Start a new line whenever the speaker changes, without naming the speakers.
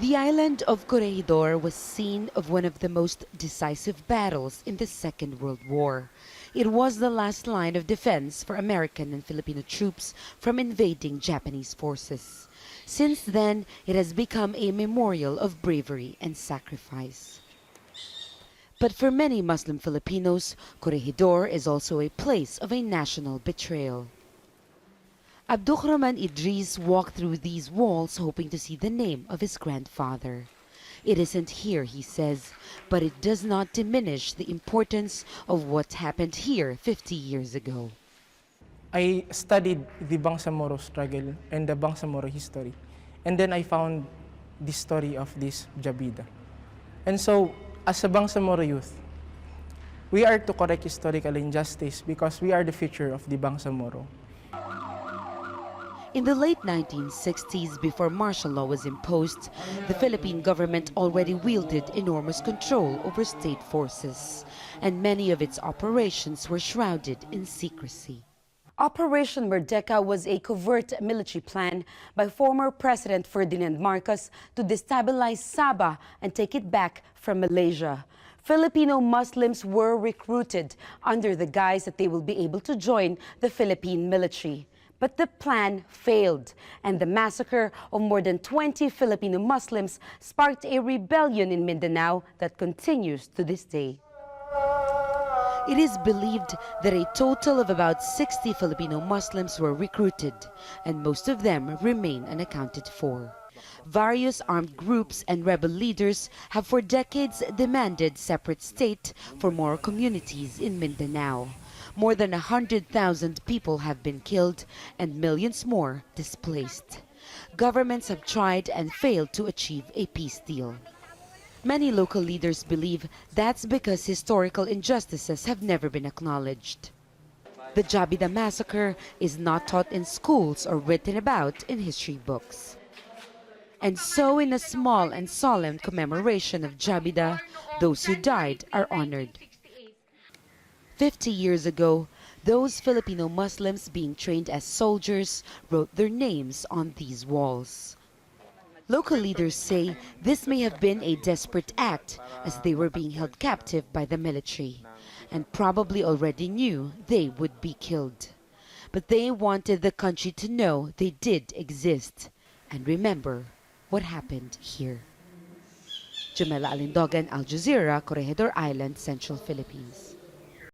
The island of Corregidor was scene of one of the most decisive battles in the Second World War. It was the last line of defense for American and Filipino troops from invading Japanese forces. Since then, it has become a memorial of bravery and sacrifice. But for many Muslim Filipinos, Corregidor is also a place of a national betrayal. Abdurrahman Idris walked through these walls hoping to see the name of his grandfather. It isn't here, he says, but it does not diminish the importance of what happened here 50 years ago.
I studied the Bangsamoro struggle and the Bangsamoro history. And then I found the story of this Jabidah. And so, as a Bangsamoro youth, we are to correct historical injustice because we are the future of the Bangsamoro.
In the late 1960s, before martial law was imposed, the Philippine government already wielded enormous control over state forces, and many of its operations were shrouded in secrecy.
Operation Merdeka was a covert military plan by former President Ferdinand Marcos to destabilize Sabah and take it back from Malaysia. Filipino Muslims were recruited under the guise that they will be able to join the Philippine military. But the plan failed, and the massacre of more than 20 Filipino Muslims sparked a rebellion in Mindanao that continues to this day.
It is believed that a total of about 60 Filipino Muslims were recruited, and most of them remain unaccounted for. Various armed groups and rebel leaders have for decades demanded separate state for more communities in Mindanao. More than 100,000 people have been killed and millions more displaced. Governments have tried and failed to achieve a peace deal. Many local leaders believe that's because historical injustices have never been acknowledged. The Jabidah massacre is not taught in schools or written about in history books. And so in a small and solemn commemoration of Jabidah, those who died are honored. 50 years ago, those Filipino Muslims being trained as soldiers wrote their names on these walls. Local leaders say this may have been a desperate act as they were being held captive by the military and probably already knew they would be killed. But they wanted the country to know they did exist and remember what happened here. Jamela, Alindogan, Jazeera, Corregidor Island, Central Philippines.